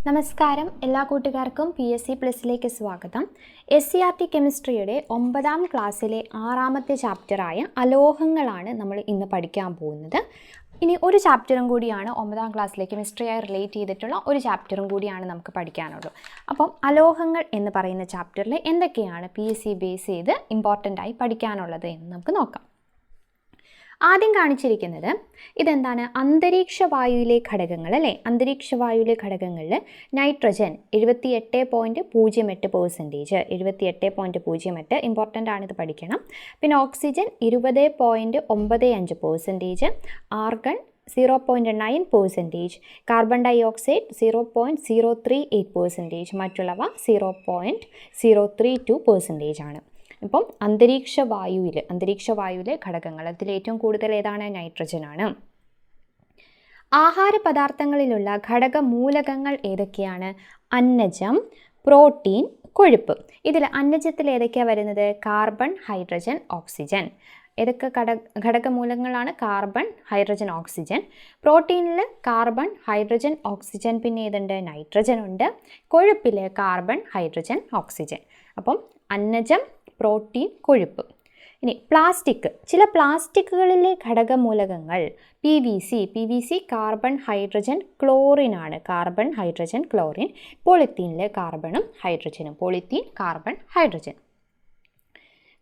നമസ്കാരം, എല്ലാ കൂട്ടുകാർക്കും PSC പ്ലസിലേക്ക് സ്വാഗതം. SCERT കെമിസ്ട്രിയുടെ 9ാം ക്ലാസ്സിലെ 6ാമത്തെ ചാപ്റ്ററായ അലോഹങ്ങളാണ് നമ്മൾ ഇന്ന് പഠിക്കാൻ പോകുന്നത്. ഇനി ഒരു ചാപ്റ്ററും കൂടിയാണ് 9ാം ക്ലാസ്സിലെ കെമിസ്ട്രിയായി റിലേറ്റ് ചെയ്തിട്ടുള്ള ഒരു ചാപ്റ്ററും കൂടിയാണ് നമുക്ക് പഠിക്കാനുള്ളൂ. അപ്പം അലോഹങ്ങൾ എന്ന് പറയുന്ന ചാപ്റ്ററിൽ എന്തൊക്കെയാണ് PSC ബേസ് ചെയ്ത് ഇമ്പോർട്ടൻ്റ് ആയി പഠിക്കാനുള്ളത് എന്ന് നമുക്ക് നോക്കാം. ആദ്യം കാണിച്ചിരിക്കുന്നത് ഇതെന്താണ്, അന്തരീക്ഷ വായുവിലെ ഘടകങ്ങൾ അല്ലേ. അന്തരീക്ഷ വായുവിലെ ഘടകങ്ങളിൽ നൈട്രജൻ 78.08%, 78.08 ഇമ്പോർട്ടൻ്റ് ആണിത് പഠിക്കണം. പിന്നെ oxygen 20.95%, argon 0.9%, carbon dioxide 0.038%, മറ്റുള്ളവ 0.032% ആണ്. ഇപ്പം അന്തരീക്ഷ വായുവിലെ ഘടകങ്ങൾ അതിൽ ഏറ്റവും കൂടുതൽ ഏതാണ്, നൈട്രജനാണ്. ആഹാര പദാർത്ഥങ്ങളിലുള്ള ഘടകമൂലകങ്ങൾ ഏതൊക്കെയാണ്, അന്നജം, പ്രോട്ടീൻ, കൊഴുപ്പ്. ഇതിൽ അന്നജത്തിൽ ഏതൊക്കെയാണ് വരുന്നത്, കാർബൺ, ഹൈഡ്രജൻ, ഓക്സിജൻ. ഏതൊക്കെ ഘടകമൂലകങ്ങളാണ്, കാർബൺ, ഹൈഡ്രജൻ, ഓക്സിജൻ. പ്രോട്ടീനിൽ കാർബൺ, ഹൈഡ്രജൻ, ഓക്സിജൻ, പിന്നെ ഏതുണ്ട്, നൈട്രജൻ ഉണ്ട്. കൊഴുപ്പിൽ കാർബൺ, ഹൈഡ്രജൻ, ഓക്സിജൻ. അപ്പം അന്നജം, പ്രോട്ടീൻ, കൊഴുപ്പ്. ഇനി പ്ലാസ്റ്റിക്, ചില പ്ലാസ്റ്റിക്കുകളിലെ ഘടകമൂലകങ്ങൾ PVC കാർബൺ, ഹൈഡ്രജൻ, ക്ലോറിൻ ആണ്. Carbon, hydrogen, chlorine. പോളിത്തീനിലെ കാർബണും ഹൈഡ്രജനും. Polythene, carbon, hydrogen.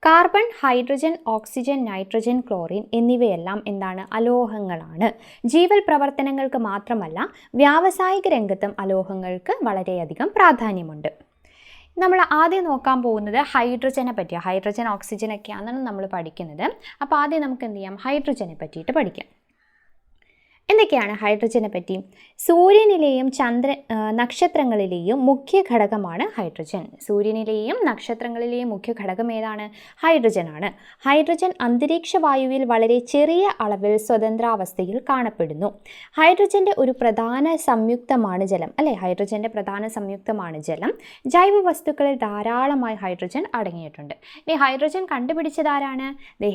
Carbon, hydrogen, oxygen, nitrogen, chlorine എന്നിവയെല്ലാം എന്താണ്, അലോഹങ്ങളാണ്. ജീവൽ പ്രവർത്തനങ്ങൾക്ക് മാത്രമല്ല വ്യാവസായിക രംഗത്തും അലോഹങ്ങൾക്ക് വളരെയധികം പ്രാധാന്യമുണ്ട്. നമ്മൾ ആദ്യം നോക്കാൻ പോകുന്നത് ഹൈഡ്രജനെ പറ്റിയാണ്. ഹൈഡ്രജൻ, ഓക്സിജനൊക്കെയാണ് നമ്മൾ പഠിക്കുന്നത്. അപ്പോൾ ആദ്യം നമുക്ക് എന്ത് ചെയ്യാം, ഹൈഡ്രജനെ പറ്റിയിട്ട് പഠിക്കാം. എന്തൊക്കെയാണ് ഹൈഡ്രജനെ പറ്റി? സൂര്യനിലെയും നക്ഷത്രങ്ങളിലെയും മുഖ്യ ഘടകമാണ് ഹൈഡ്രജൻ. സൂര്യനിലെയും നക്ഷത്രങ്ങളിലെയും മുഖ്യ ഘടകം ഏതാണ്, ഹൈഡ്രജനാണ്. ഹൈഡ്രജൻ അന്തരീക്ഷ വായുവിൽ വളരെ ചെറിയ അളവിൽ സ്വതന്ത്രാവസ്ഥയിൽ കാണപ്പെടുന്നു. ഹൈഡ്രജൻ്റെ ഒരു പ്രധാന സംയുക്തമാണ് ജലം അല്ലേ. ഹൈഡ്രജൻ്റെ പ്രധാന സംയുക്തമാണ് ജലം. ജൈവ വസ്തുക്കളിൽ ധാരാളമായി ഹൈഡ്രജൻ അടങ്ങിയിട്ടുണ്ട്. ഇനി ഹൈഡ്രജൻ കണ്ടുപിടിച്ചതാരാണ്,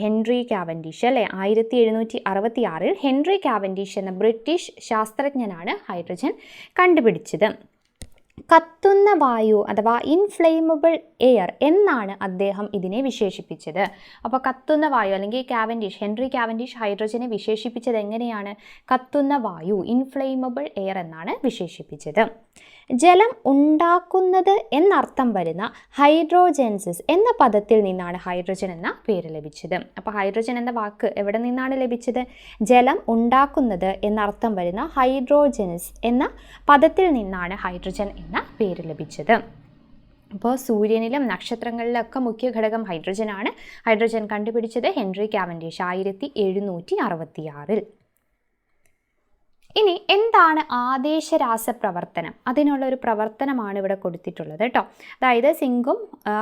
ഹെൻറി കാവൻഡിഷ് അല്ലേ. 1766 ഹെൻറി കാവൻഡിഷ് എന്ന ബ്രിട്ടീഷ് ശാസ്ത്രജ്ഞനാണ് ഹൈഡ്രജൻ കണ്ടുപിടിച്ചത്. കത്തുന്ന വായു അഥവാ ഇൻഫ്ലെയിമബിൾ എയർ എന്നാണ് അദ്ദേഹം ഇതിനെ വിശേഷിപ്പിച്ചത്. അപ്പോൾ കത്തുന്ന വായു അല്ലെങ്കിൽ ഹെൻറി കാവൻഡിഷ് ഹൈഡ്രജനെ വിശേഷിപ്പിച്ചത് എങ്ങനെയാണ്, കത്തുന്ന വായു, ഇൻഫ്ലെയിമബിൾ എയർ എന്നാണ് വിശേഷിപ്പിച്ചത്. ജലം ഉണ്ടാക്കുന്നത് എന്നർത്ഥം വരുന്ന ഹൈഡ്രോജൻസിസ് എന്ന പദത്തിൽ നിന്നാണ് ഹൈഡ്രജൻ എന്ന പേര് ലഭിച്ചത്. അപ്പോൾ ഹൈഡ്രജൻ എന്ന വാക്ക് എവിടെ നിന്നാണ് ലഭിച്ചത്, ജലം ഉണ്ടാക്കുന്നത് എന്നർത്ഥം വരുന്ന ഹൈഡ്രോജൻസ് എന്ന പദത്തിൽ നിന്നാണ് ഹൈഡ്രജൻ എന്ന പേര് ലഭിച്ചത്. അപ്പോൾ സൂര്യനിലും നക്ഷത്രങ്ങളിലൊക്കെ മുഖ്യ ഘടകം ഹൈഡ്രജനാണ്. ഹൈഡ്രജൻ കണ്ടുപിടിച്ചത് ഹെൻറി കാവൻഡിഷ് 1766. ഇനി എന്താണ് ആദേശ രാസപ്രവർത്തനം? അതിനുള്ള ഒരു പ്രവർത്തനമാണ് ഇവിടെ കൊടുത്തിട്ടുള്ളത് കേട്ടോ. അതായത് സിങ്കും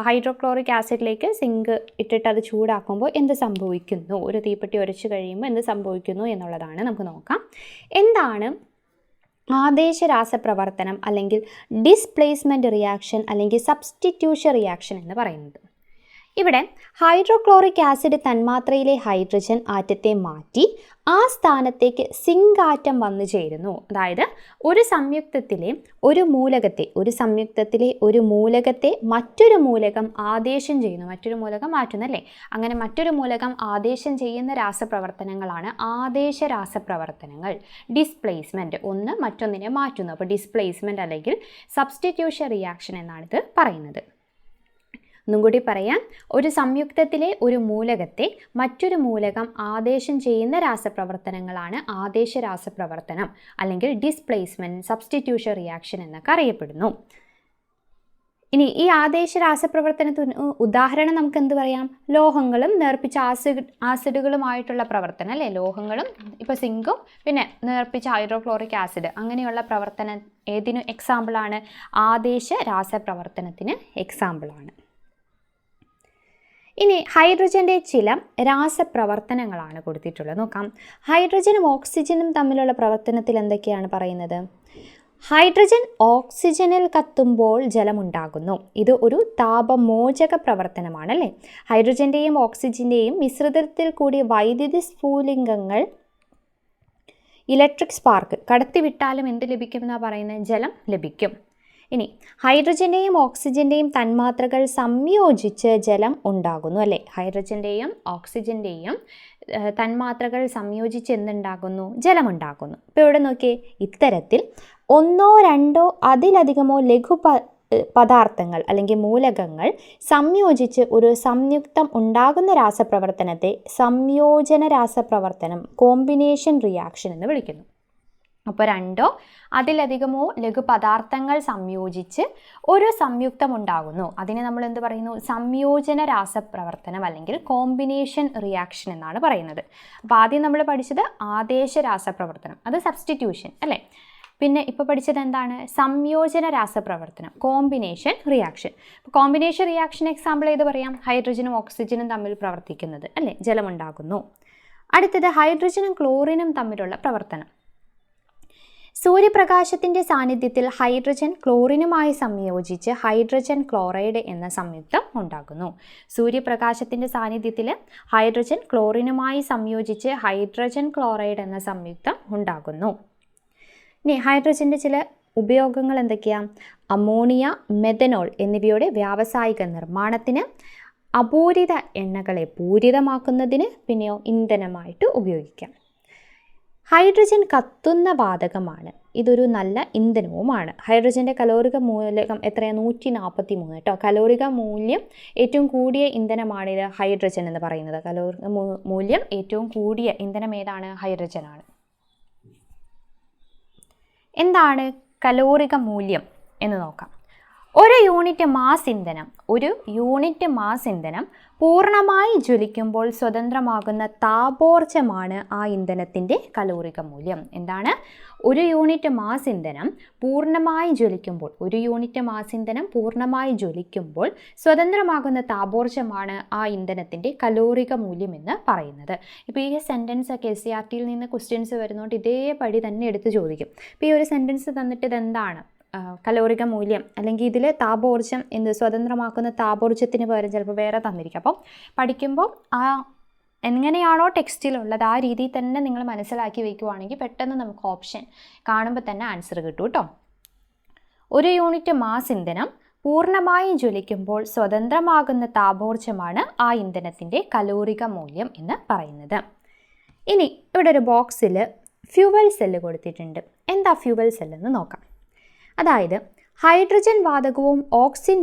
ഹൈഡ്രോക്ലോറിക് ആസിഡിലേക്ക് സിങ്ക് ഇട്ടിട്ട് അത് ചൂടാക്കുമ്പോൾ എന്ത് സംഭവിക്കുന്നു, ഒരു തീപ്പെട്ടി ഉരച്ച് കഴിയുമ്പോൾ എന്ത് സംഭവിക്കുന്നു എന്നുള്ളതാണ് നമുക്ക് നോക്കാം. എന്താണ് ആദേശ രാസപ്രവർത്തനം അല്ലെങ്കിൽ ഡിസ്പ്ലേസ്മെൻറ്റ് റിയാക്ഷൻ അല്ലെങ്കിൽ സബ്സ്റ്റിറ്റ്യൂഷൻ റിയാക്ഷൻ എന്ന് പറയുന്നത്? ഇവിടെ ഹൈഡ്രോക്ലോറിക് ആസിഡ് തന്മാത്രയിലെ ഹൈഡ്രജൻ ആറ്റത്തെ മാറ്റി ആ സ്ഥാനത്തേക്ക് സിങ്ക് ആറ്റം വന്നു ചേരുന്നു. അതായത് ഒരു സംയുക്തത്തിലെ ഒരു മൂലകത്തെ മറ്റൊരു മൂലകം ആദേശം ചെയ്യുന്നു, മറ്റൊരു മൂലകം മാറ്റുന്നല്ലേ. അങ്ങനെ മറ്റൊരു മൂലകം ആദേശം ചെയ്യുന്ന രാസപ്രവർത്തനങ്ങളാണ് ആദേശ രാസപ്രവർത്തനങ്ങൾ. ഡിസ്പ്ലേസ്മെൻറ്റ്, ഒന്ന് മറ്റൊന്നിനെ മാറ്റുന്നു. അപ്പോൾ ഡിസ്പ്ലേസ്മെൻറ്റ് അല്ലെങ്കിൽ സബ്സ്റ്റിറ്റ്യൂഷൻ റിയാക്ഷൻ എന്നാണിത് പറയുന്നത്. ഒന്നും കൂടി പറയാം, ഒരു സംയുക്തത്തിലെ ഒരു മൂലകത്തെ മറ്റൊരു മൂലകം ആദേശം ചെയ്യുന്ന രാസപ്രവർത്തനങ്ങളാണ് ആദേശ രാസപ്രവർത്തനം അല്ലെങ്കിൽ ഡിസ്പ്ലേസ്മെൻറ്റ്, സബ്സ്റ്റിറ്റ്യൂഷൻ റിയാക്ഷൻ എന്നൊക്കെ അറിയപ്പെടുന്നു. ഇനി ഈ ആദേശ രാസപ്രവർത്തനത്തിന് ഉദാഹരണം നമുക്ക് എന്ത് പറയാം, ലോഹങ്ങളും നേർപ്പിച്ച ആസിഡുകളുമായിട്ടുള്ള പ്രവർത്തനം അല്ലേ. ലോഹങ്ങളും ഇപ്പോൾ സിങ്കും പിന്നെ നേർപ്പിച്ച ഹൈഡ്രോക്ലോറിക് ആസിഡ് അങ്ങനെയുള്ള പ്രവർത്തനം ഏതിനു എക്സാമ്പിളാണ്, ആദേശ രാസപ്രവർത്തനത്തിന് എക്സാമ്പിളാണ്. ഇനി ഹൈഡ്രജൻ്റെ ചില രാസപ്രവർത്തനങ്ങളാണ് കൊടുത്തിട്ടുള്ളത്. നോക്കാം. ഹൈഡ്രജനും ഓക്സിജനും തമ്മിലുള്ള പ്രവർത്തനത്തിൽ എന്തൊക്കെയാണ് പറയുന്നത്? ഹൈഡ്രജൻ ഓക്സിജനിൽ കത്തുമ്പോൾ ജലമുണ്ടാകുന്നു. ഇത് ഒരു താപമോചക പ്രവർത്തനമാണ് അല്ലേ. ഹൈഡ്രജൻ്റെയും ഓക്സിജൻ്റെയും മിശ്രിതത്തിൽ കൂടി വൈദ്യുതി സ്ഫുലിംഗങ്ങൾ ഇലക്ട്രിക് സ്പാർക്ക് കടത്തിവിട്ടാലും എന്ത് ലഭിക്കും എന്നാണ് പറയുന്നത്? ജലം ലഭിക്കും. ഇനി ഹൈഡ്രജൻ്റെയും ഓക്സിജൻ്റെയും തന്മാത്രകൾ സംയോജിച്ച് ജലം ഉണ്ടാകുന്നു അല്ലേ? ഹൈഡ്രജൻ്റെയും ഓക്സിജൻ്റെയും തന്മാത്രകൾ സംയോജിച്ച് എന്തുണ്ടാകുന്നു? ജലമുണ്ടാകുന്നു. ഇപ്പോൾ ഇവിടെ നോക്കിയേ, ഇത്തരത്തിൽ ഒന്നോ രണ്ടോ അതിലധികമോ പദാർത്ഥങ്ങൾ അല്ലെങ്കിൽ മൂലകങ്ങൾ സംയോജിച്ച് ഒരു സംയുക്തം ഉണ്ടാകുന്ന രാസപ്രവർത്തനത്തെ സംയോജന രാസപ്രവർത്തനം, കോമ്പിനേഷൻ റിയാക്ഷൻ എന്ന് വിളിക്കുന്നു. അപ്പോൾ രണ്ടോ അതിലധികമോ ലഘുപദാർത്ഥങ്ങൾ സംയോജിച്ച് ഒരു സംയുക്തം ഉണ്ടാകുന്നു. അതിനെ നമ്മൾ എന്ത് പറയുന്നു? സംയോജന രാസപ്രവർത്തനം അല്ലെങ്കിൽ കോമ്പിനേഷൻ റിയാക്ഷൻ എന്നാണ് പറയുന്നത്. അപ്പോൾ ആദ്യം നമ്മൾ പഠിച്ചത് ആദേശ രാസപ്രവർത്തനം, അത് സബ്സ്റ്റിറ്റ്യൂഷൻ അല്ലേ? പിന്നെ ഇപ്പോൾ പഠിച്ചത് എന്താണ്? സംയോജന രാസപ്രവർത്തനം, combination reaction. Combination reaction example ഏത് പറയാം? ഹൈഡ്രജനും ഓക്സിജനും തമ്മിൽ പ്രവർത്തിക്കുന്നത് അല്ലേ? ജലമുണ്ടാകുന്നു. അടുത്തത് ഹൈഡ്രജനും ക്ലോറിനും തമ്മിലുള്ള പ്രവർത്തനം. സൂര്യപ്രകാശത്തിൻ്റെ സാന്നിധ്യത്തിൽ ഹൈഡ്രജൻ ക്ലോറിനുമായി സംയോജിച്ച് ഹൈഡ്രജൻ ക്ലോറൈഡ് എന്ന സംയുക്തം ഉണ്ടാകുന്നു. സൂര്യപ്രകാശത്തിൻ്റെ സാന്നിധ്യത്തിൽ ഹൈഡ്രജൻ ക്ലോറിനുമായി സംയോജിച്ച് ഹൈഡ്രജൻ ക്ലോറൈഡ് എന്ന സംയുക്തം ഉണ്ടാകുന്നു. ഇനി ഹൈഡ്രജൻ്റെ ചില ഉപയോഗങ്ങൾ എന്തൊക്കെയാണ്? അമോണിയ, മെഥനോൾ എന്നിവയുടെ വ്യാവസായിക നിർമ്മാണത്തിന്, അപൂരിത എണ്ണകളെ പൂരിതമാക്കുന്നതിന്, പിന്നെയോ ഇന്ധനമായിട്ട് ഉപയോഗിക്കാം. ഹൈഡ്രജൻ കത്തുന്ന വാതകമാണ്. ഇതൊരു നല്ല ഇന്ധനവുമാണ്. ഹൈഡ്രജൻ്റെ കലോറിക മൂലകം എത്രയാണ്? 143 കേട്ടോ. കലോറിക മൂല്യം ഏറ്റവും കൂടിയ ഇന്ധനമാണിത് ഹൈഡ്രജൻ എന്ന് പറയുന്നത്. കലോറിക മൂല്യം ഏറ്റവും കൂടിയ ഇന്ധനം ഏതാണ്? ഹൈഡ്രജനാണ്. എന്താണ് കലോറിക മൂല്യം എന്ന് നോക്കാം. ഒരു യൂണിറ്റ് മാസ് ഇന്ധനം പൂർണ്ണമായി ജ്വലിക്കുമ്പോൾ സ്വതന്ത്രമാകുന്ന താപോർജ്ജമാണ് ആ ഇന്ധനത്തിൻ്റെ കലോറിക മൂല്യം. എന്താണ്? ഒരു യൂണിറ്റ് മാസ് ഇന്ധനം പൂർണ്ണമായി ജ്വലിക്കുമ്പോൾ സ്വതന്ത്രമാകുന്ന താപോർജ്ജമാണ് ആ ഇന്ധനത്തിൻ്റെ കലോറിക മൂല്യം എന്ന് പറയുന്നത്. ഇപ്പോൾ ഈ സെൻറ്റൻസ് ഒക്കെ SCRT നിന്ന് ക്വസ്റ്റ്യൻസ് വരുന്നതുകൊണ്ട് ഇതേപടി തന്നെ എടുത്ത് ചോദിക്കും. ഇപ്പോൾ ഈ ഒരു സെൻറ്റൻസ് തന്നിട്ട് ഇതെന്താണ്? കലോറിക മൂല്യം അല്ലെങ്കിൽ ഇതിൽ താപോർജ്ജം സ്വതന്ത്രമാക്കുന്ന താപോർജ്ജത്തിന് പകരം ചിലപ്പോൾ വേറെ തന്നിരിക്കും. അപ്പം പഠിക്കുമ്പോൾ എങ്ങനെയാണോ ടെക്സ്റ്റിലുള്ളത് ആ രീതിയിൽ തന്നെ നിങ്ങൾ മനസ്സിലാക്കി വയ്ക്കുവാണെങ്കിൽ പെട്ടെന്ന് നമുക്ക് ഓപ്ഷൻ കാണുമ്പോൾ തന്നെ ആൻസർ കിട്ടും കേട്ടോ. ഒരു യൂണിറ്റ് മാസ് ഇന്ധനം പൂർണ്ണമായി ജ്വലിക്കുമ്പോൾ സ്വതന്ത്രമാകുന്ന താപോർജ്ജമാണ് ആ ഇന്ധനത്തിൻ്റെ കലോറിക മൂല്യം എന്ന് പറയുന്നത്. ഇനി ഇവിടെ ഒരു ബോക്സിൽ ഫ്യൂവൽ സെല്ല് കൊടുത്തിട്ടുണ്ട്. എന്താ ഫ്യൂവൽ സെല്ലെന്ന് നോക്കാം. അതായത് ഹൈഡ്രജൻ വാതകവും ഓക്സിജൻ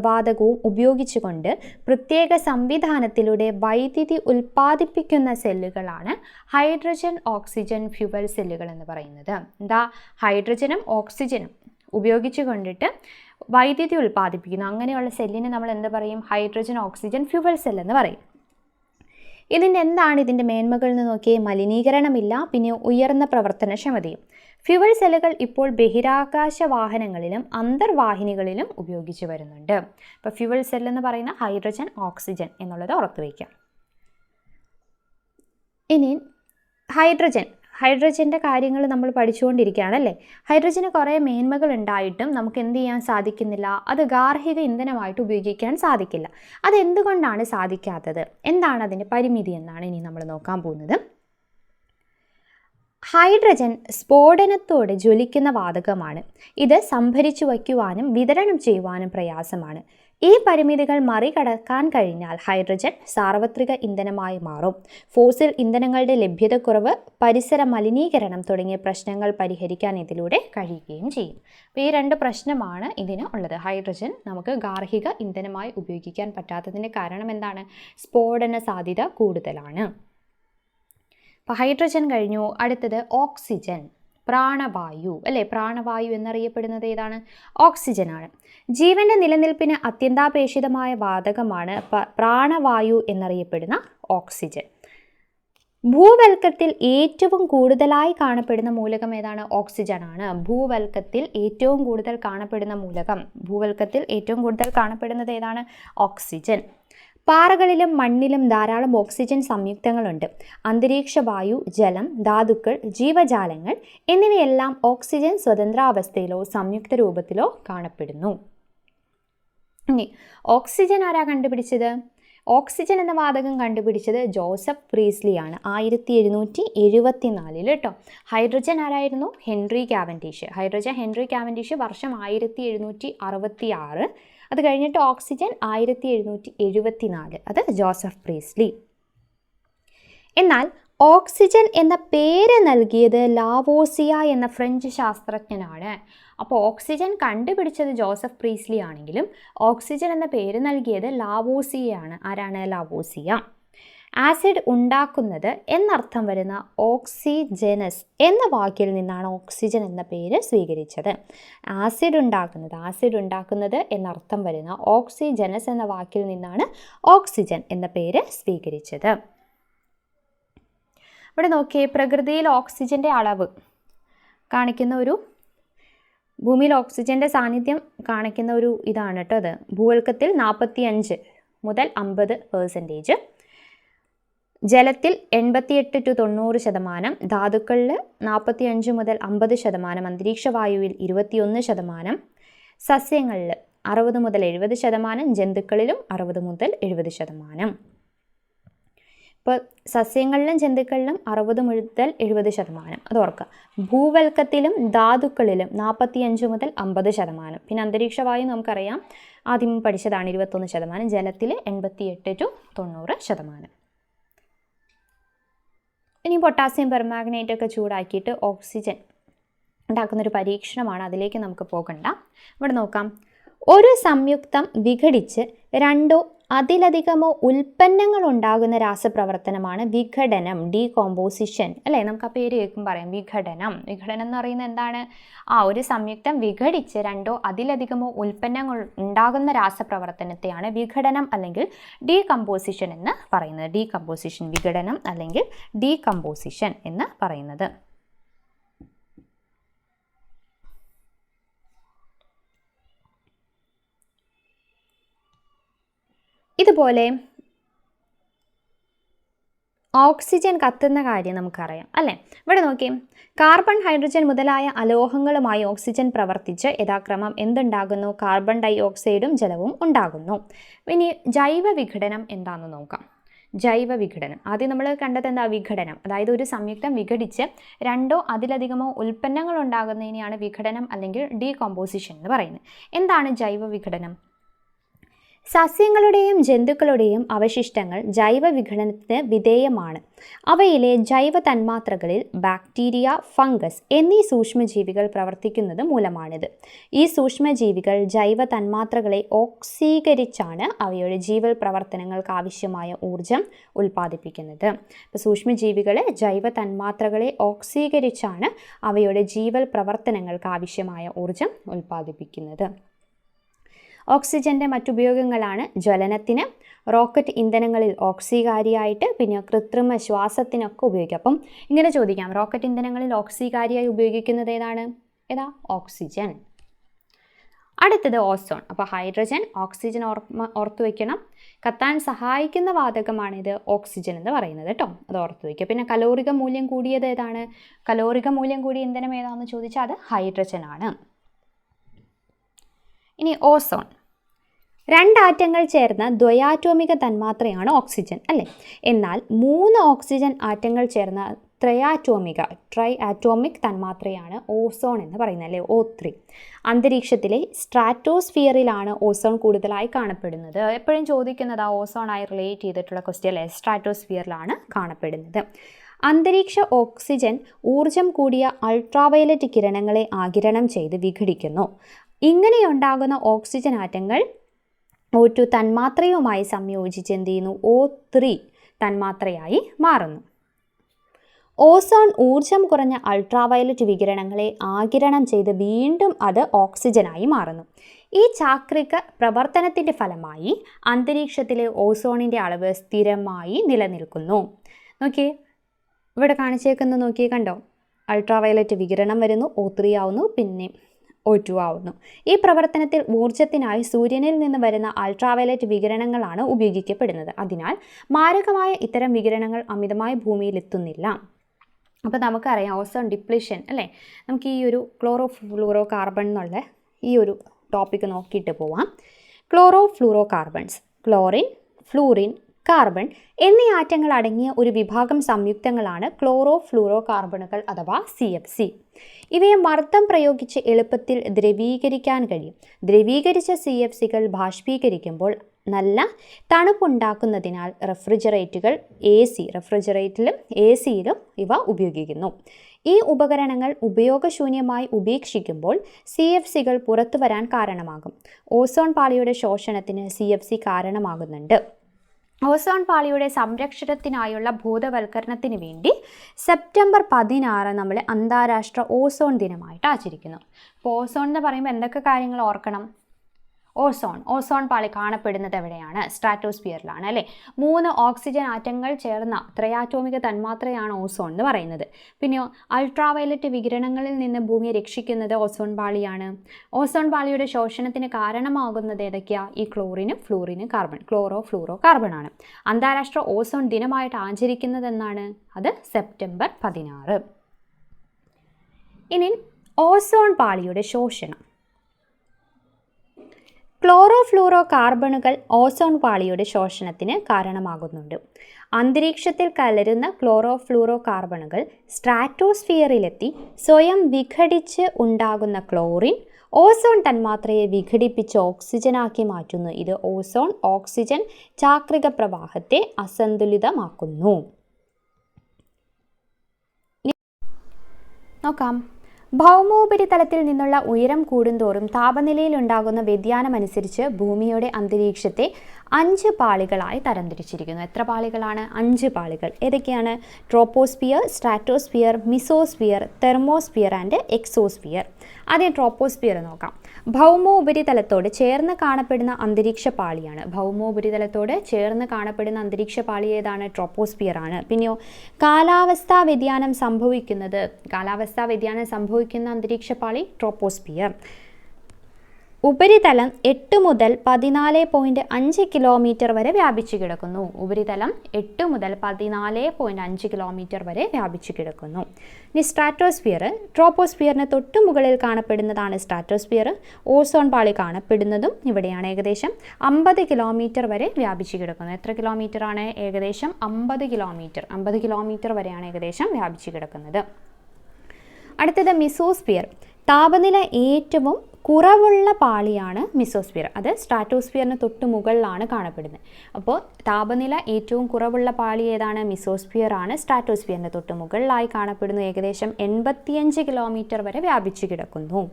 വാതകവും ഉപയോഗിച്ചുകൊണ്ട് പ്രത്യേക സംവിധാനത്തിലൂടെ വൈദ്യുതി ഉൽപ്പാദിപ്പിക്കുന്ന സെല്ലുകളാണ് ഹൈഡ്രജൻ ഓക്സിജൻ ഫ്യൂവൽ സെല്ലുകൾ എന്ന് പറയുന്നത്. എന്താ? ഹൈഡ്രജനും ഓക്സിജനും ഉപയോഗിച്ചു കൊണ്ടിട്ട് വൈദ്യുതി ഉൽപ്പാദിപ്പിക്കുന്നു. അങ്ങനെയുള്ള സെല്ലിനെ നമ്മൾ എന്ത് പറയും? ഹൈഡ്രജൻ ഓക്സിജൻ ഫ്യൂവൽ സെൽ എന്ന് പറയും. ഇതിൻ്റെ മേന്മകൾ എന്ന് നോക്കിയേ. മലിനീകരണമില്ല, പിന്നെ ഉയർന്ന പ്രവർത്തനക്ഷമതയും. ഫ്യൂവൽ സെല്ലുകൾ ഇപ്പോൾ ബഹിരാകാശ വാഹനങ്ങളിലും അന്തർവാഹിനികളിലും ഉപയോഗിച്ച് വരുന്നുണ്ട്. ഇപ്പോൾ ഫ്യൂവൽ സെൽ എന്ന് പറയുന്ന ഹൈഡ്രജൻ ഓക്സിജൻ എന്നുള്ളത് ഓർത്ത് വയ്ക്കാം. ഇനി ഹൈഡ്രജൻ്റെ കാര്യങ്ങൾ നമ്മൾ പഠിച്ചുകൊണ്ടിരിക്കുകയാണല്ലേ. ഹൈഡ്രജന് കുറേ മേന്മകൾ ഉണ്ടായിട്ടും നമുക്ക് എന്ത് ചെയ്യാൻ സാധിക്കുന്നില്ല? അത് ഗാർഹിക ഇന്ധനമായിട്ട് ഉപയോഗിക്കാൻ സാധിക്കില്ല. അതെന്തുകൊണ്ടാണ് സാധിക്കാത്തത്? എന്താണ് അതിൻ്റെ പരിമിതി എന്നാണ് ഇനി നമ്മൾ നോക്കാൻ പോകുന്നത്. ഹൈഡ്രജൻ സ്ഫോടനത്തോടെ ജ്വലിക്കുന്ന വാതകമാണ്. ഇത് സംഭരിച്ചു വയ്ക്കുവാനും വിതരണം ചെയ്യുവാനും പ്രയാസമാണ്. ഈ പരിമിതികൾ മറികടക്കാൻ കഴിഞ്ഞാൽ ഹൈഡ്രജൻ സാർവത്രിക ഇന്ധനമായി മാറും. ഫോസിൽ ഇന്ധനങ്ങളുടെ ലഭ്യതക്കുറവ്, പരിസര മലിനീകരണം തുടങ്ങിയ പ്രശ്നങ്ങൾ പരിഹരിക്കാൻ ഇതിലൂടെ കഴിയുകയും ചെയ്യും. അപ്പോൾ ഈ രണ്ട് പ്രശ്നമാണ് ഇതിന് ഉള്ളത്. ഹൈഡ്രജൻ നമുക്ക് ഗാർഹിക ഇന്ധനമായി ഉപയോഗിക്കാൻ പറ്റാത്തതിൻ്റെ കാരണം എന്താണ്? സ്ഫോടന സാധ്യത കൂടുതലാണ്. അപ്പോൾ ഹൈഡ്രജൻ കഴിഞ്ഞു. അടുത്തത് ഓക്സിജൻ, പ്രാണവായു അല്ലേ. പ്രാണവായു എന്നറിയപ്പെടുന്നത് ഏതാണ്? ഓക്സിജനാണ്. ജീവന്റെ നിലനിൽപ്പിന് അത്യന്താപേക്ഷിതമായ വാതകമാണ് പ്രാണവായു എന്നറിയപ്പെടുന്ന ഓക്സിജൻ. ഭൂവൽക്കത്തിൽ ഏറ്റവും കൂടുതലായി കാണപ്പെടുന്ന മൂലകം ഏതാണ്? ഓക്സിജൻ ആണ്. ഭൂവൽക്കത്തിൽ ഏറ്റവും കൂടുതൽ കാണപ്പെടുന്നത് ഏതാണ്? ഓക്സിജൻ. പാറകളിലും മണ്ണിലും ധാരാളം ഓക്സിജൻ സംയുക്തങ്ങളുണ്ട്. അന്തരീക്ഷ വായു, ജലം, ധാതുക്കൾ, ജീവജാലങ്ങൾ എന്നിവയെല്ലാം ഓക്സിജൻ സ്വതന്ത്രാവസ്ഥയിലോ സംയുക്ത രൂപത്തിലോ കാണപ്പെടുന്നു. ഇനി ഓക്സിജൻ ആരാ കണ്ടുപിടിച്ചത്? ഓക്സിജൻ എന്ന വാതകം കണ്ടുപിടിച്ചത് ജോസഫ് പ്രീസ്ലിയാണ് 1774 കേട്ടോ. ഹൈഡ്രജൻ ആരായിരുന്നു? Henry Cavendish. ഹെൻറി കാവൻഡിഷ് വർഷം 1766. അത് കഴിഞ്ഞിട്ട് ഓക്സിജൻ 1774, അത് ജോസഫ് പ്രീസ്ലി. എന്നാൽ ഓക്സിജൻ എന്ന പേര് നൽകിയത് ലാവോസിയ എന്ന ഫ്രഞ്ച് ശാസ്ത്രജ്ഞനാണ്. അപ്പോൾ ഓക്സിജൻ കണ്ടുപിടിച്ചത് ജോസഫ് പ്രീസ്ലി ആണെങ്കിലും ഓക്സിജൻ എന്ന പേര് നൽകിയത് ലാവോസിയയാണ്. ആരാണ്? ലാവോസിയ. ആസിഡ് ഉണ്ടാക്കുന്നത് എന്നർത്ഥം വരുന്ന ഓക്സിജനസ് എന്ന വാക്കിൽ നിന്നാണ് ഓക്സിജൻ എന്ന പേര് സ്വീകരിച്ചത്. ആസിഡ് ഉണ്ടാക്കുന്നത് എന്നർത്ഥം വരുന്ന ഓക്സിജനസ് എന്ന വാക്കിൽ നിന്നാണ് ഓക്സിജൻ എന്ന പേര് സ്വീകരിച്ചത്. ഇവിടെ നോക്കിയേ, പ്രകൃതിയിൽ ഓക്സിജൻ്റെ അളവ് കാണിക്കുന്ന ഭൂമിയിൽ ഓക്സിജൻ്റെ സാന്നിധ്യം കാണിക്കുന്ന ഇതാണ് കേട്ടോ അത്. ഭൂവൽക്കത്തിൽ 45 മുതൽ 50%, ജലത്തിൽ 88 to 90%, ധാതുക്കളിൽ 45 മുതൽ 50%, അന്തരീക്ഷവായുവിൽ 21%, സസ്യങ്ങളിൽ 60 മുതൽ 70%, ജന്തുക്കളിലും 60 മുതൽ 70%. ഇപ്പോൾ സസ്യങ്ങളിലും ജന്തുക്കളിലും 60 മുതൽ 70%, അത് ഓർക്കുക. ഭൂവൽക്കത്തിലും ധാതുക്കളിലും 45 മുതൽ 50%. പിന്നെ അന്തരീക്ഷവായു നമുക്കറിയാം, ആദ്യം പഠിച്ചതാണ് 21%, ജലത്തിൽ 88 to 90%. ഇനി പൊട്ടാസ്യം പെർമാഗ്നേറ്റ് ഒക്കെ ചൂടാക്കിയിട്ട് ഓക്സിജൻ ഉണ്ടാക്കുന്നൊരു പരീക്ഷണമാണ്, അതിലേക്ക് നമുക്ക് പോകണ്ട. ഇവിടെ നോക്കാം. ഒരു സംയുക്തം വിഘടിച്ച് 2 അതിലധികമോ ഉൽപ്പന്നങ്ങൾ ഉണ്ടാകുന്ന രാസപ്രവർത്തനമാണ് വിഘടനം, ഡീകോമ്പോസിഷൻ. അല്ലേ, നമുക്ക് ആ പേര് കേൾക്കും പറയാം, വിഘടനം. വിഘടനം എന്ന് പറയുന്നത് എന്താണ്? ഒരു സംയുക്തം വിഘടിച്ച് 2 അതിലധികമോ ഉൽപ്പന്നങ്ങൾ ഉണ്ടാകുന്ന രാസപ്രവർത്തനത്തെയാണ് വിഘടനം അല്ലെങ്കിൽ ഡീകമ്പോസിഷൻ എന്ന് പറയുന്നത്. ഡീകമ്പോസിഷൻ, വിഘടനം അല്ലെങ്കിൽ ഡീകമ്പോസിഷൻ എന്ന് പറയുന്നത്. ഇതുപോലെ ഓക്സിജൻ കത്തുന്ന കാര്യം നമുക്കറിയാം അല്ലേ. ഇവിടെ നോക്കിയേ, കാർബൺ, ഹൈഡ്രജൻ മുതലായ അലോഹങ്ങളുമായി ഓക്സിജൻ പ്രവർത്തിച്ച് യഥാക്രമം എന്തുണ്ടാകുന്നു? കാർബൺ ഡൈ ഓക്സൈഡും ജലവും ഉണ്ടാകുന്നു. ഇനി ജൈവ വിഘടനം എന്താണെന്ന് നോക്കാം. ജൈവ വിഘടനം ആദ്യം നമ്മൾ കണ്ടത് എന്താ? വിഘടനം, അതായത് ഒരു സംയുക്തം വിഘടിച്ച് 2 അതിലധികമോ ഉൽപ്പന്നങ്ങൾ ഉണ്ടാകുന്നതിനെയാണ് വിഘടനം അല്ലെങ്കിൽ ഡീകമ്പോസിഷൻ എന്ന് പറയുന്നത്. എന്താണ് ജൈവ വിഘടനം? സസ്യങ്ങളുടെയും ജന്തുക്കളുടെയും അവശിഷ്ടങ്ങൾ ജൈവ വിഘടനത്തിന് വിധേയമാണ്. അവയിലെ ജൈവ തന്മാത്രകളിൽ ബാക്ടീരിയ, ഫംഗസ് എന്നീ സൂക്ഷ്മജീവികൾ പ്രവർത്തിക്കുന്നത് മൂലമാണിത്. ഈ സൂക്ഷ്മജീവികൾ ജൈവ തന്മാത്രകളെ ഓക്സീകരിച്ചാണ് അവയുടെ ജീവൽ പ്രവർത്തനങ്ങൾക്ക് ആവശ്യമായ ഊർജം ഉൽപ്പാദിപ്പിക്കുന്നത്. അപ്പോൾ സൂക്ഷ്മജീവികളെ ജൈവ തന്മാത്രകളെ ഓക്സീകരിച്ചാണ് അവയുടെ ജീവൽ പ്രവർത്തനങ്ങൾക്ക് ആവശ്യമായ ഊർജം ഉൽപ്പാദിപ്പിക്കുന്നത്. ഓക്സിജൻ്റെ മറ്റുപയോഗങ്ങളാണ് ജ്വലനത്തിന്, റോക്കറ്റ് ഇന്ധനങ്ങളിൽ ഓക്സികാരിയായിട്ട്, പിന്നെ കൃത്രിമ ശ്വാസത്തിനൊക്കെ ഉപയോഗിക്കാം. അപ്പം ഇങ്ങനെ ചോദിക്കാം, റോക്കറ്റ് ഇന്ധനങ്ങളിൽ ഓക്സികാരിയായി ഉപയോഗിക്കുന്നത് ഏതാ? ഓക്സിജൻ. അടുത്തത് ഓസോൺ. അപ്പോൾ ഹൈഡ്രജൻ, ഓക്സിജൻ ഓർത്തു വയ്ക്കണം. കത്താൻ സഹായിക്കുന്ന വാതകമാണിത് ഓക്സിജൻ എന്ന് പറയുന്നത് കേട്ടോ, അത് ഓർത്തു വയ്ക്കുക. പിന്നെ കലോറിക മൂല്യം കൂടിയത് ഏതാണ്? കലോറിക മൂല്യം കൂടിയ ഇന്ധനം ഏതാണെന്ന് ചോദിച്ചാൽ അത് ഹൈഡ്രജൻ ആണ്. ഇനി ഓസോൺ. 2 ആറ്റങ്ങൾ ചേർന്ന ദ്വയാറ്റോമിക തന്മാത്രയാണ് ഓക്സിജൻ അല്ലേ. എന്നാൽ 3 ഓക്സിജൻ ആറ്റങ്ങൾ ചേർന്ന ട്രൈ ആറ്റോമിക് തന്മാത്രയാണ് ഓസോൺ എന്ന് പറയുന്നത് അല്ലേ, O3. അന്തരീക്ഷത്തിലെ സ്ട്രാറ്റോസ്ഫിയറിലാണ് ഓസോൺ കൂടുതലായി കാണപ്പെടുന്നത്. എപ്പോഴും ചോദിക്കുന്നത് ഓസോണായി റിലേറ്റ് ചെയ്തിട്ടുള്ള ക്വസ്റ്റ്യൻ അല്ലേ, സ്ട്രാറ്റോസ്ഫിയറിലാണ് കാണപ്പെടുന്നത്. അന്തരീക്ഷ ഓക്സിജൻ ഊർജം കൂടിയ അൾട്രാവയലറ്റ് കിരണങ്ങളെ ആഗിരണം ചെയ്ത് വിഘടിക്കുന്നു. ഇങ്ങനെയുണ്ടാകുന്ന ഓക്സിജൻ ആറ്റങ്ങൾ O2 തന്മാത്രയുമായി സംയോജിച്ച് എന്ത് ചെയ്യുന്നു? O3 തന്മാത്രയായി മാറുന്നു. ഓസോൺ ഊർജം കുറഞ്ഞ അൾട്രാവയലറ്റ് വികിരണങ്ങളെ ആഗിരണം ചെയ്ത് വീണ്ടും അത് ഓക്സിജനായി മാറുന്നു. ഈ ചാക്രിക പ്രവർത്തനത്തിൻ്റെ ഫലമായി അന്തരീക്ഷത്തിലെ ഓസോണിൻ്റെ അളവ് സ്ഥിരമായി നിലനിൽക്കുന്നു. നോക്കിയേ, ഇവിടെ കാണിച്ചേക്കുന്നത് നോക്കിയേ, കണ്ടോ? അൾട്രാവയലറ്റ് വികിരണം വരുന്നു, O3 ആവുന്നു, പിന്നെ O2 ആവുന്നു. ഈ പ്രവർത്തനത്തിൽ ഊർജത്തിനായി സൂര്യനിൽ നിന്ന് വരുന്ന അൾട്രാവയലറ്റ് വികിരണങ്ങളാണ് ഉപയോഗിക്കപ്പെടുന്നത്. അതിനാൽ മാരകമായ ഇത്തരം വികിരണങ്ങൾ അമിതമായി ഭൂമിയിൽ എത്തുന്നില്ല. അപ്പോൾ നമുക്കറിയാം ഓസോൺ ഡിപ്ലീഷൻ അല്ലേ. നമുക്ക് ഈ ഒരു ക്ലോറോ ഫ്ലൂറോ കാർബൺ എന്നുള്ള ഈ ഒരു ടോപ്പിക്ക് നോക്കിയിട്ട് പോവാം. Chloro fluoro carbons, chlorine, fluorine, carbon എന്നീ ആറ്റങ്ങൾ അടങ്ങിയ ഒരു വിഭാഗം സംയുക്തങ്ങളാണ് ക്ലോറോ ഫ്ലൂറോ കാർബണുകൾ അഥവാ CFC. ഇവയെ മർദ്ദം പ്രയോഗിച്ച് എളുപ്പത്തിൽ ദ്രവീകരിക്കാൻ കഴിയും. ദ്രവീകരിച്ച CFCകൾ ബാഷ്പീകരിക്കുമ്പോൾ നല്ല തണുപ്പുണ്ടാക്കുന്നതിനാൽ റെഫ്രിജറേറ്ററിലും AC-യിലും ഇവ ഉപയോഗിക്കുന്നു. ഈ ഉപകരണങ്ങൾ ഉപയോഗശൂന്യമായി ഉപേക്ഷിക്കുമ്പോൾ CFCകൾ പുറത്തു വരാൻ കാരണമാകും. ഓസോൺ പാളിയുടെ ശോഷണത്തിന് CFC കാരണമാകുന്നുണ്ട്. ഓസോൺ പാളിയുടെ സംരക്ഷണത്തിനായുള്ള ബോധവൽക്കരണത്തിന് വേണ്ടി സെപ്റ്റംബർ 16 നമ്മൾ അന്താരാഷ്ട്ര ഓസോൺ ദിനമായിട്ട് ആചരിക്കുന്നു. അപ്പോൾ ഓസോൺ എന്ന് പറയുമ്പോൾ എന്തൊക്കെ കാര്യങ്ങൾ ഓർക്കണം? ഓസോൺ പാളി കാണപ്പെടുന്നത് എവിടെയാണ്? സ്ട്രാറ്റോസ്ഫിയറിലാണ് അല്ലേ. 3 ഓക്സിജൻ ആറ്റങ്ങൾ ചേർന്ന ത്രയാറ്റോമിക തന്മാത്രയാണ് ഓസോൺ എന്ന് പറയുന്നത്. പിന്നെയോ അൾട്രാവയലറ്റ് വികിരണങ്ങളിൽ നിന്ന് ഭൂമിയെ രക്ഷിക്കുന്നത് ഓസോൺ പാളിയാണ്. ഓസോൺ പാളിയുടെ ശോഷണത്തിന് കാരണമാകുന്നത് ഏതൊക്കെയാ? ഈ ക്ലോറിന്, ഫ്ലൂറിന്, കാർബൺ, ക്ലോറോ ഫ്ലൂറോ കാർബൺ ആണ്. അന്താരാഷ്ട്ര ഓസോൺ ദിനമായിട്ട് ആചരിക്കുന്നത് എന്നാണ്? അത് സെപ്റ്റംബർ 16. ഇനി ഓസോൺ പാളിയുടെ ശോഷണം. ക്ലോറോ ഫ്ലൂറോ കാർബണുകൾ ഓസോൺ പാളിയുടെ ശോഷണത്തിന് കാരണമാകുന്നുണ്ട്. അന്തരീക്ഷത്തിൽ കലരുന്ന ക്ലോറോ ഫ്ലൂറോ കാർബണുകൾ സ്ട്രാറ്റോസ്ഫിയറിലെത്തി സ്വയം വിഘടിച്ച് ഉണ്ടാകുന്ന ക്ലോറിൻ ഓസോൺ തന്മാത്രയെ വിഘടിപ്പിച്ച് ഓക്സിജനാക്കി മാറ്റുന്നു. ഇത് ഓക്സിജൻ ചാക്രിക പ്രവാഹത്തെ അസന്തുലിതമാക്കുന്നു. നോക്കാം. ഭൗമോപരിതലത്തിൽ നിന്നുള്ള ഉയരം കൂടുന്തോറും താപനിലയിൽ ഉണ്ടാകുന്ന വ്യതിയാനമനുസരിച്ച് ഭൂമിയുടെ അന്തരീക്ഷത്തെ 5 പാളികളായി തരംതിരിച്ചിരിക്കുന്നു. എത്ര പാളികളാണ്? 5 പാളികൾ. ഏതൊക്കെയാണ്? Troposphere, stratosphere, mesosphere, thermosphere and exosphere. ആദ്യം ട്രോപ്പോസ്ഫിയർ നോക്കാം. ഭൗമോപരിതലത്തോട് ചേർന്ന് കാണപ്പെടുന്ന അന്തരീക്ഷ പാളിയാണ്. ഭൗമോപരിതലത്തോട് ചേർന്ന് കാണപ്പെടുന്ന അന്തരീക്ഷ പാളി ഏതാണ്? ട്രോപ്പോസ്ഫിയർ ആണ്. പിന്നെയോ കാലാവസ്ഥാ വ്യതിയാനം സംഭവിക്കുന്ന അന്തരീക്ഷ പാളി ട്രോപ്പോസ്ഫിയർ. ഉപരിതലം 8 മുതൽ 14.5 കിലോമീറ്റർ വരെ വ്യാപിച്ചു കിടക്കുന്നു. ഉപരിതലം 8 മുതൽ 14.5 കിലോമീറ്റർ വരെ വ്യാപിച്ചു കിടക്കുന്നു. ഇനി സ്ട്രാറ്റോസ്ഫിയർ. ട്രോപ്പോസ്ഫിയറിന് തൊട്ടു മുകളിൽ കാണപ്പെടുന്നതാണ് സ്ട്രാറ്റോസ്ഫിയർ. ഓസോൺ പാളി കാണപ്പെടുന്നതും ഇവിടെയാണ്. ഏകദേശം 50 കിലോമീറ്റർ വരെ വ്യാപിച്ചു കിടക്കുന്നു. എത്ര കിലോമീറ്റർ ആണ്? ഏകദേശം 50 കിലോമീറ്റർ. 50 കിലോമീറ്റർ വരെയാണ് ഏകദേശം വ്യാപിച്ചു കിടക്കുന്നത്. അടുത്തത് മിസോസ്ഫിയർ. താപനില ഏറ്റവും കുറവുള്ള പാളിയാണ് മിസോസ്ഫിയർ. അത് സ്ട്രാറ്റോസ്ഫിയറിന് തൊട്ട് മുകളിലാണ് കാണപ്പെടുന്നത്. അപ്പോൾ താപനില ഏറ്റവും കുറവുള്ള പാളി ഏതാണ്? മിസോസ്ഫിയർ ആണ്. സ്ട്രാറ്റോസ്ഫിയറിന് തൊട്ട് മുകളിലായി കാണപ്പെടുന്നു. ഏകദേശം 85 കിലോമീറ്റർ വരെ വ്യാപിച്ചു കിടക്കുന്നു.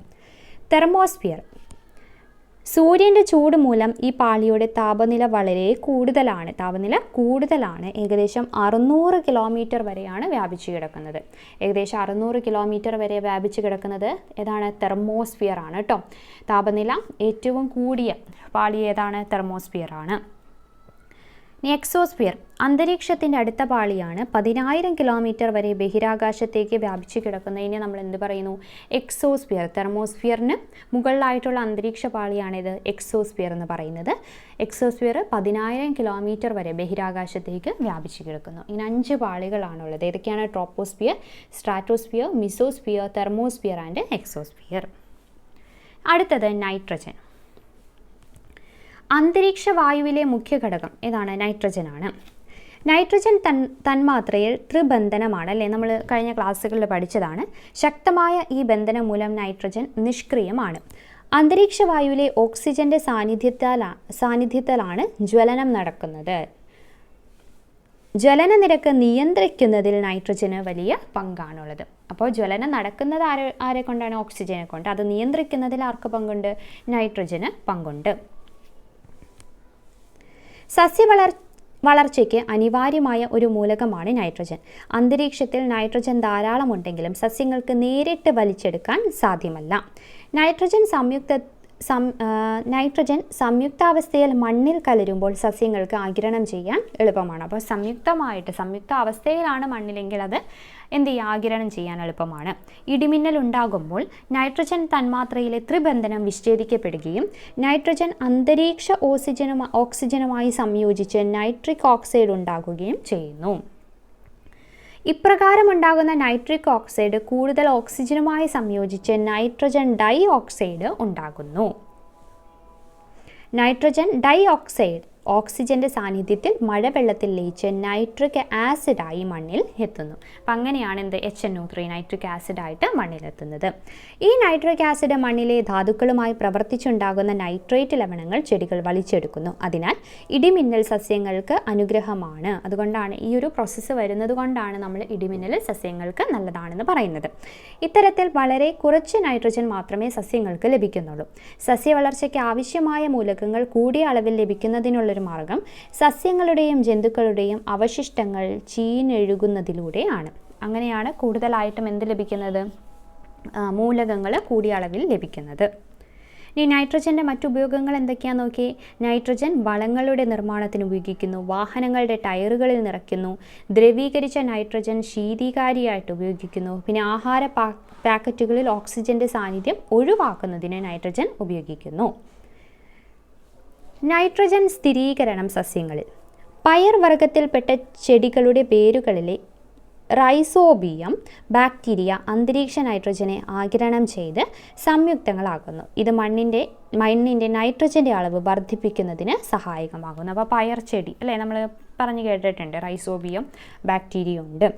തെർമോസ്ഫിയർ. സൂര്യൻ്റെ ചൂട് മൂലം ഈ പാളിയുടെ താപനില വളരെ കൂടുതലാണ്. ഏകദേശം 600 കിലോമീറ്റർ വരെയാണ് വ്യാപിച്ചു കിടക്കുന്നത്. ഏകദേശം 600 കിലോമീറ്റർ വരെ വ്യാപിച്ചു കിടക്കുന്നത് ഏതാണ്? തെർമോസ്ഫിയർ ആണ് കേട്ടോ. താപനില ഏറ്റവും കൂടിയ പാളി ഏതാണ്? തെർമോസ്ഫിയർ ആണ്. ഇനി എക്സോസ്ഫിയർ. അന്തരീക്ഷത്തിൻ്റെ അടുത്ത പാളിയാണ്. 10,000 കിലോമീറ്റർ വരെ ബഹിരാകാശത്തേക്ക് വ്യാപിച്ചു കിടക്കുന്നതിനെ നമ്മൾ എന്ത് പറയുന്നു? എക്സോസ്ഫിയർ. തെർമോസ്ഫിയറിന് മുകളിലായിട്ടുള്ള അന്തരീക്ഷ പാളിയാണിത് എക്സോസ്ഫിയർ എന്ന് പറയുന്നത്. എക്സോസ്ഫിയർ 10,000 കിലോമീറ്റർ വരെ ബഹിരാകാശത്തേക്ക് വ്യാപിച്ചു കിടക്കുന്നു. ഇനി 5 പാളികളാണുള്ളത്. ഏതൊക്കെയാണ്? Troposphere, stratosphere, mesosphere, thermosphere and exosphere. അടുത്തത് നൈട്രജൻ. അന്തരീക്ഷ വായുവിലെ മുഖ്യ ഘടകം ഏതാണ്? നൈട്രജനാണ്. നൈട്രജൻ തന്മാത്രയിൽ ത്രിബന്ധനമാണ് അല്ലേ. നമ്മൾ കഴിഞ്ഞ ക്ലാസ്സുകളിൽ പഠിച്ചതാണ്. ശക്തമായ ഈ ബന്ധനം മൂലം നൈട്രജൻ നിഷ്ക്രിയമാണ്. അന്തരീക്ഷ വായുവിലെ ഓക്സിജന്റെ സാന്നിധ്യത്തിലാണ് ജ്വലനം നടക്കുന്നത്. ജ്വലന നിരക്ക് നിയന്ത്രിക്കുന്നതിൽ നൈട്രജന് വലിയ പങ്കാണുള്ളത്. അപ്പോൾ ജ്വലനം നടക്കുന്നത് ആരെ കൊണ്ടാണ്? ഓക്സിജനെ കൊണ്ട്. അത് നിയന്ത്രിക്കുന്നതിൽ ആർക്ക് പങ്കുണ്ട്? നൈട്രജന് പങ്കുണ്ട്. വളർച്ചയ്ക്ക് അനിവാര്യമായ ഒരു മൂലകമാണ് നൈട്രജൻ. അന്തരീക്ഷത്തിൽ നൈട്രജൻ ധാരാളമുണ്ടെങ്കിലും സസ്യങ്ങൾക്ക് നേരിട്ട് വലിച്ചെടുക്കാൻ സാധ്യമല്ല. നൈട്രജൻ സംയുക്താവസ്ഥയിൽ മണ്ണിൽ കലരുമ്പോൾ സസ്യങ്ങൾക്ക് ആഗിരണം ചെയ്യാൻ എളുപ്പമാണ്. അപ്പോൾ സംയുക്ത അവസ്ഥയിലാണ് മണ്ണിലെങ്കിൽ അത് എന്ത് ചെയ്യുക? ആഗിരണം ചെയ്യാൻ എളുപ്പമാണ്. ഇടിമിന്നൽ ഉണ്ടാകുമ്പോൾ നൈട്രജൻ തന്മാത്രയിലെ ത്രിബന്ധനം വിച്ഛേദിക്കപ്പെടുകയും നൈട്രജൻ അന്തരീക്ഷ ഓക്സിജനുമായി സംയോജിച്ച് നൈട്രിക് ഓക്സൈഡ് ഉണ്ടാകുകയും ചെയ്യുന്നു. ഇപ്രകാരമുണ്ടാകുന്ന നൈട്രിക് ഓക്സൈഡ് കൂടുതൽ ഓക്സിജനുമായി സംയോജിച്ച് നൈട്രജൻ ഡൈ ഓക്സൈഡ് ഉണ്ടാകുന്നു. നൈട്രജൻ ഡൈ ഓക്സിജൻ്റെ സാന്നിധ്യത്തിൽ മഴവെള്ളത്തിൽ ലയിച്ച് നൈട്രിക് ആസിഡായി മണ്ണിൽ എത്തുന്നു. അപ്പം അങ്ങനെയാണ് എന്ത് HNO3 നൈട്രിക് ആസിഡായിട്ട് മണ്ണിലെത്തുന്നത്. ഈ നൈട്രിക് ആസിഡ് മണ്ണിലെ ധാതുക്കളുമായി പ്രവർത്തിച്ചുണ്ടാകുന്ന നൈട്രേറ്റ് ലവണങ്ങൾ ചെടികൾ വലിച്ചെടുക്കുന്നു. അതിനാൽ ഇടിമിന്നൽ സസ്യങ്ങൾക്ക് അനുഗ്രഹമാണ്. അതുകൊണ്ടാണ് ഈ ഒരു പ്രോസസ്സ് വരുന്നത് കൊണ്ടാണ് നമ്മൾ ഇടിമിന്നൽ സസ്യങ്ങൾക്ക് നല്ലതാണെന്ന് പറയുന്നത്. ഇത്തരത്തിൽ വളരെ കുറച്ച് നൈട്രജൻ മാത്രമേ സസ്യങ്ങൾക്ക് ലഭിക്കുന്നുള്ളൂ. സസ്യവളർച്ചയ്ക്ക് ആവശ്യമായ മൂലകങ്ങൾ കൂടിയ അളവിൽ ലഭിക്കുന്നതിനുള്ളൊരു മാർഗം സസ്യങ്ങളുടെയും ജന്തുക്കളുടെയും അവശിഷ്ടങ്ങൾ ചീഞ്ഞൊഴുകുന്നതിലൂടെയാണ്. അങ്ങനെയാണ് കൂടുതലായിട്ടും എന്ത് ലഭിക്കുന്നത്? മൂലകങ്ങൾ കൂടിയ അളവിൽ ലഭിക്കുന്നത്. ഇനി നൈട്രജൻ്റെ മറ്റുപയോഗങ്ങൾ എന്തൊക്കെയാണെന്ന് നോക്കി. നൈട്രജൻ വളങ്ങളുടെ നിർമ്മാണത്തിന് ഉപയോഗിക്കുന്നു, വാഹനങ്ങളുടെ ടയറുകളിൽ നിറയ്ക്കുന്നു, ദ്രവീകരിച്ച നൈട്രജൻ ശീതീകാരിയായിട്ട് ഉപയോഗിക്കുന്നു, പിന്നെ ആഹാര പാക്കറ്റുകളിൽ ഓക്സിജൻ്റെ സാന്നിധ്യം ഒഴിവാക്കുന്നതിന് നൈട്രജൻ ഉപയോഗിക്കുന്നു. നൈട്രജൻ സ്ഥിരീകരണം സസ്യങ്ങളിൽ. പയർ വർഗത്തിൽപ്പെട്ട ചെടികളുടെ വേരുകളിലെ റൈസോബിയം ബാക്ടീരിയ അന്തരീക്ഷ നൈട്രജനെ ആഗിരണം ചെയ്ത് സംയുക്തങ്ങളാക്കുന്നു. ഇത് മണ്ണിൻ്റെ നൈട്രജൻ്റെ അളവ് വർദ്ധിപ്പിക്കുന്നതിന് സഹായകമാകുന്നു. അപ്പോൾ പയർ ചെടി അല്ലേ, നമ്മൾ പറഞ്ഞു കേട്ടിട്ടുണ്ട് റൈസോബിയം ബാക്ടീരിയ ഉണ്ട്.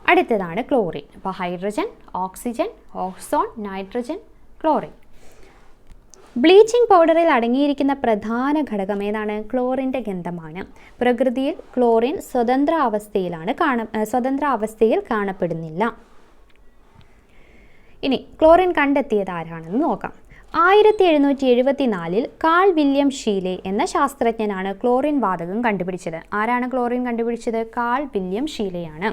അടുത്തതാണ് ക്ലോറിൻ. അപ്പോൾ hydrogen, oxygen, ozone, nitrogen, chlorine. Bleaching powder അടങ്ങിയിരിക്കുന്ന പ്രധാന ഘടകം ഏതാണ്? ക്ലോറിൻ്റെ ഗന്ധമാണ്. പ്രകൃതിയിൽ ക്ലോറിൻ സ്വതന്ത്ര അവസ്ഥയിൽ കാണപ്പെടുന്നില്ല. ഇനി ക്ലോറിൻ കണ്ടെത്തിയത് ആരാണെന്ന് നോക്കാം. 1774 കാൾ വില്യം ഷീലെ എന്ന ശാസ്ത്രജ്ഞനാണ് ക്ലോറിൻ വാതകം കണ്ടുപിടിച്ചത്. ആരാണ് ക്ലോറിൻ കണ്ടുപിടിച്ചത്? കാൾ വില്യം ഷീലെയാണ്.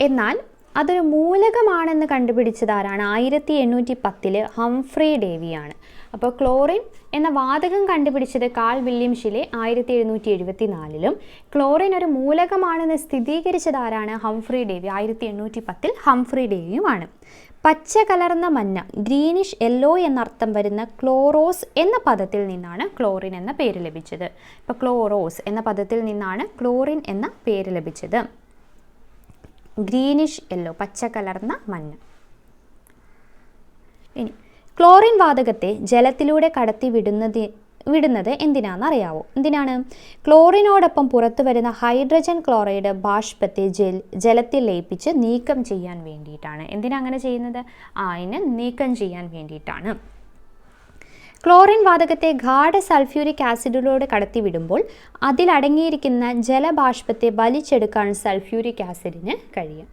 എന്നാൽ അതൊരു മൂലകമാണെന്ന് കണ്ടുപിടിച്ചത് ആരാണ്? 1810 ഹംഫ്രി ഡേവിയാണ്. അപ്പോൾ ക്ലോറിൻ എന്ന വാതകം കണ്ടുപിടിച്ചത് കാൾ വില്യം ഷീലെ 1774. ക്ലോറിൻ ഒരു മൂലകമാണെന്ന് സ്ഥിരീകരിച്ചത് ആരാണ്? ഹംഫ്രി ഡേവി 1810 ഹംഫ്രി ഡേവിയുമാണ്. പച്ച കലർന്ന മഞ്ഞ, ഗ്രീനിഷ് യെല്ലോ എന്നർത്ഥം വരുന്ന ക്ലോറോസ് എന്ന പദത്തിൽ നിന്നാണ് ക്ലോറിൻ എന്ന പേര് ലഭിച്ചത്. ഇപ്പോൾ ക്ലോറോസ് എന്ന പദത്തിൽ നിന്നാണ് ക്ലോറിൻ എന്ന പേര് ലഭിച്ചത്. ഗ്രീനിഷ് യെല്ലോ, പച്ച കലർന്ന മഞ്ഞ. ഇനി ക്ലോറിൻ വാതകത്തെ ജലത്തിലൂടെ കടത്തി വിടുന്നത് എന്തിനാണെന്നറിയാവോ? എന്തിനാണ്? ക്ലോറിനോടൊപ്പം പുറത്തു വരുന്ന ഹൈഡ്രജൻ ക്ലോറൈഡ് ബാഷ്പത്തെ ജലത്തിൽ ലയിപ്പിച്ച് നീക്കം ചെയ്യാൻ വേണ്ടിയിട്ടാണ്. എന്തിനാ അങ്ങനെ ചെയ്യുന്നത്? അതിനെ നീക്കം ചെയ്യാൻ വേണ്ടിയിട്ടാണ്. ക്ലോറിൻ വാതകത്തെ ഗാഢ സൾഫ്യൂരിക് ആസിഡിലൂടെ കടത്തിവിടുമ്പോൾ അതിലടങ്ങിയിരിക്കുന്ന ജലബാഷ്പത്തെ വലിച്ചെടുക്കാൻ സൾഫ്യൂരിക് ആസിഡിന് കഴിയും.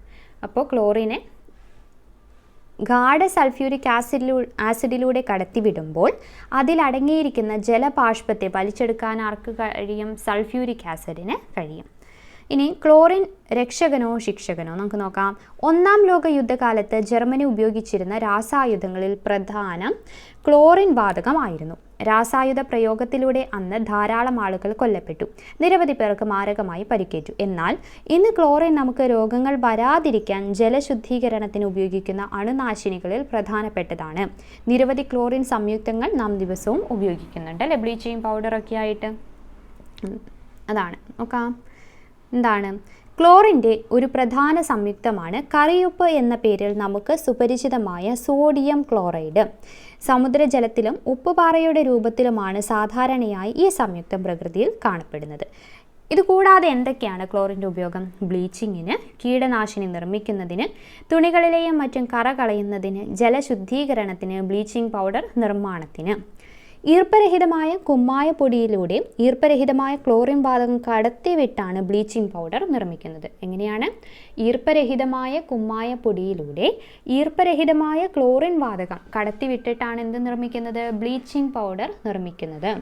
അപ്പോൾ ക്ലോറിനെ ഗാഢ സൾഫ്യൂരിക് ആസിഡിലൂടെ കടത്തിവിടുമ്പോൾ അതിലടങ്ങിയിരിക്കുന്ന ജലബാഷ്പത്തെ വലിച്ചെടുക്കാൻ ആർക്ക് കഴിയും? സൾഫ്യൂരിക് ആസിഡിന് കഴിയും. ഇനി ക്ലോറിൻ രക്ഷകനോ ശിക്ഷകനോ നമുക്ക് നോക്കാം. ഒന്നാം ലോക യുദ്ധകാലത്ത് ജർമ്മനി ഉപയോഗിച്ചിരുന്ന രാസായുധങ്ങളിൽ പ്രധാനം ക്ലോറിൻ വാതകമായിരുന്നു. രാസായുധ പ്രയോഗത്തിലൂടെ അന്ന് ധാരാളം ആളുകൾ കൊല്ലപ്പെട്ടു, നിരവധി പേർക്ക് മാരകമായി പരിക്കേറ്റു. എന്നാൽ ഇന്ന് ക്ലോറിൻ നമുക്ക് രോഗങ്ങൾ വരാതിരിക്കാൻ ജലശുദ്ധീകരണത്തിന് ഉപയോഗിക്കുന്ന അണുനാശിനികളിൽ പ്രധാനപ്പെട്ടതാണ്. നിരവധി ക്ലോറിൻ സംയുക്തങ്ങൾ നാം ദിവസവും ഉപയോഗിക്കുന്നുണ്ട് അല്ലേ, ബ്ലീച്ചിങ് പൗഡറൊക്കെ ആയിട്ട്. അതാണ് നോക്കാം. എന്താണ്? ക്ലോറിൻ്റെ ഒരു പ്രധാന സംയുക്തമാണ് കറിയുപ്പ് എന്ന പേരിൽ നമുക്ക് സുപരിചിതമായ സോഡിയം ക്ലോറൈഡ്. സമുദ്രജലത്തിലും ഉപ്പുപാറയുടെ രൂപത്തിലുമാണ് സാധാരണയായി ഈ സംയുക്തം പ്രകൃതിയിൽ കാണപ്പെടുന്നത്. ഇതുകൂടാതെ എന്തൊക്കെയാണ് ക്ലോറിൻ്റെ ഉപയോഗം? ബ്ലീച്ചിങ്ങിന്, കീടനാശിനി നിർമ്മിക്കുന്നതിന്, തുണികളിലെയും മറ്റും കറ കളയുന്നതിന്, ജലശുദ്ധീകരണത്തിന്, ബ്ലീച്ചിങ് പൗഡർ നിർമ്മാണത്തിന്. ഈർപ്പരഹിതമായ കുമ്മായ പൊടിയിലൂടെ ഈർപ്പരഹിതമായ ക്ലോറിൻ വാതകം കടത്തിവിട്ടാണ് ബ്ലീച്ചിങ് പൗഡർ നിർമ്മിക്കുന്നത്. എങ്ങനെയാണ്? ഈർപ്പരഹിതമായ കുമ്മായ പൊടിയിലൂടെ ഈർപ്പരഹിതമായ ക്ലോറിൻ വാതകം കടത്തിവിട്ടിട്ടാണ് എന്ത് നിർമ്മിക്കുന്നത്? ബ്ലീച്ചിങ് പൗഡർ നിർമ്മിക്കുന്നത്.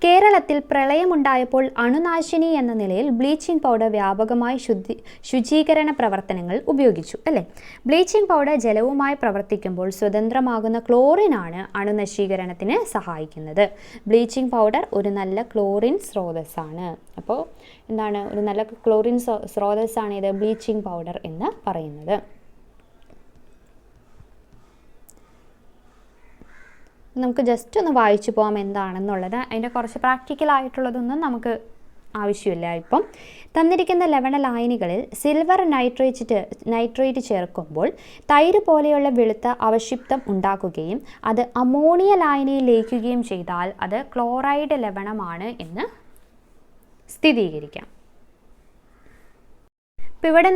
കേരളത്തിൽ പ്രളയമുണ്ടായപ്പോൾ അണുനാശിനി എന്ന നിലയിൽ ബ്ലീച്ചിങ് പൗഡർ വ്യാപകമായി ശുചീകരണ പ്രവർത്തനങ്ങൾ ഉപയോഗിച്ചു അല്ലേ. ബ്ലീച്ചിങ് പൗഡർ ജലവുമായി പ്രവർത്തിക്കുമ്പോൾ സ്വതന്ത്രമാകുന്ന ക്ലോറിനാണ് അണുനശീകരണത്തിന് സഹായിക്കുന്നത്. ബ്ലീച്ചിങ് പൗഡർ ഒരു നല്ല ക്ലോറിൻ സ്രോതസ്സാണ്. അപ്പോൾ എന്താണ്? ഒരു നല്ല ക്ലോറിൻ സ്രോതസ്സാണ് ഇത് ബ്ലീച്ചിങ് പൗഡർ എന്ന് പറയുന്നത്. നമുക്ക് ജസ്റ്റ് ഒന്ന് വായിച്ചു പോകാം എന്താണെന്നുള്ളത്. അതിൻ്റെ കുറച്ച് പ്രാക്ടിക്കലായിട്ടുള്ളതൊന്നും നമുക്ക് ആവശ്യമില്ല ഇപ്പം. തന്നിരിക്കുന്ന ലവണ ലായനികളിൽ സിൽവർ നൈട്രേറ്റ് ചേർക്കുമ്പോൾ തൈര് പോലെയുള്ള വെളുത്ത അവശിപ്തം ഉണ്ടാക്കുകയും അത് അമോണിയ ലായനിയിൽ ലയിക്കുകയും ചെയ്താൽ അത് ക്ലോറൈഡ് ലവണമാണ് എന്ന് സ്ഥിരീകരിക്കാം. അപ്പോൾ ഇവിടെ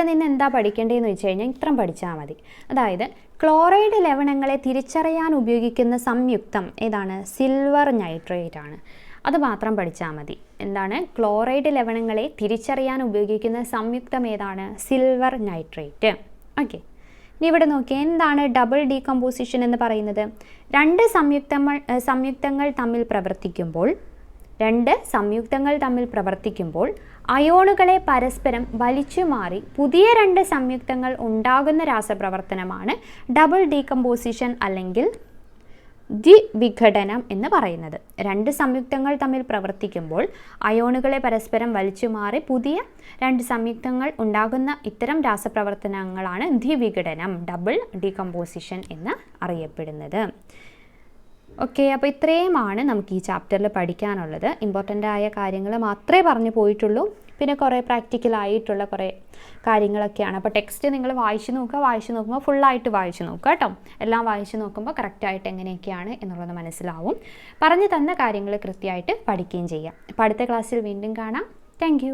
നിന്ന് എന്താ പഠിക്കേണ്ടതെന്ന് വെച്ച് കഴിഞ്ഞാൽ ഇത്രയും പഠിച്ചാൽ മതി. അതായത് ക്ലോറൈഡ് ലവണങ്ങളെ തിരിച്ചറിയാൻ ഉപയോഗിക്കുന്ന സംയുക്തം ഏതാണ്? സിൽവർ നൈട്രേറ്റ് ആണ്. അത് മാത്രം പഠിച്ചാൽ മതി. എന്താണ്? ക്ലോറൈഡ് ലവണങ്ങളെ തിരിച്ചറിയാൻ ഉപയോഗിക്കുന്ന സംയുക്തം ഏതാണ്? Silver nitrate. ഓക്കെ, ഇനി ഇവിടെ നോക്കിയാൽ എന്താണ് ഡബിൾ ഡീകമ്പോസിഷൻ എന്ന് പറയുന്നത്? രണ്ട് സംയുക്തങ്ങൾ തമ്മിൽ പ്രവർത്തിക്കുമ്പോൾ അയോണുകളെ പരസ്പരം വലിച്ചു മാറി പുതിയ രണ്ട് സംയുക്തങ്ങൾ ഉണ്ടാകുന്ന രാസപ്രവർത്തനമാണ് ഡബിൾ ഡീകമ്പോസിഷൻ അല്ലെങ്കിൽ ദ്വിവിഘടനം എന്ന് പറയുന്നത്. രണ്ട് സംയുക്തങ്ങൾ തമ്മിൽ പ്രവർത്തിക്കുമ്പോൾ അയോണുകളെ പരസ്പരം വലിച്ചു മാറി പുതിയ രണ്ട് സംയുക്തങ്ങൾ ഉണ്ടാകുന്ന ഇത്തരം രാസപ്രവർത്തനങ്ങളാണ് ദ്വിവിഘടനം, ഡബിൾ ഡീകമ്പോസിഷൻ എന്ന് അറിയപ്പെടുന്നത്. ഓക്കെ, അപ്പോൾ ഇത്രയുമാണ് നമുക്ക് ഈ ചാപ്റ്ററിൽ പഠിക്കാനുള്ളത്. ഇമ്പോർട്ടൻ്റ് ആയ കാര്യങ്ങൾ മാത്രമേ പറഞ്ഞു പോയിട്ടുള്ളൂ. പിന്നെ കുറേ പ്രാക്ടിക്കലായിട്ടുള്ള കുറേ കാര്യങ്ങളൊക്കെയാണ്. അപ്പോൾ ടെക്സ്റ്റ് നിങ്ങൾ വായിച്ച് നോക്കുമ്പോൾ ഫുള്ളായിട്ട് വായിച്ച് നോക്കുക കേട്ടോ. എല്ലാം വായിച്ച് നോക്കുമ്പോൾ കറക്റ്റായിട്ട് എങ്ങനെയൊക്കെയാണ് എന്നുള്ളത് മനസ്സിലാവും. പറഞ്ഞു തന്ന കാര്യങ്ങൾ കൃത്യമായിട്ട് പഠിക്കുകയും ചെയ്യാം. അപ്പോൾ അടുത്ത ക്ലാസ്സിൽ വീണ്ടും കാണാം. താങ്ക്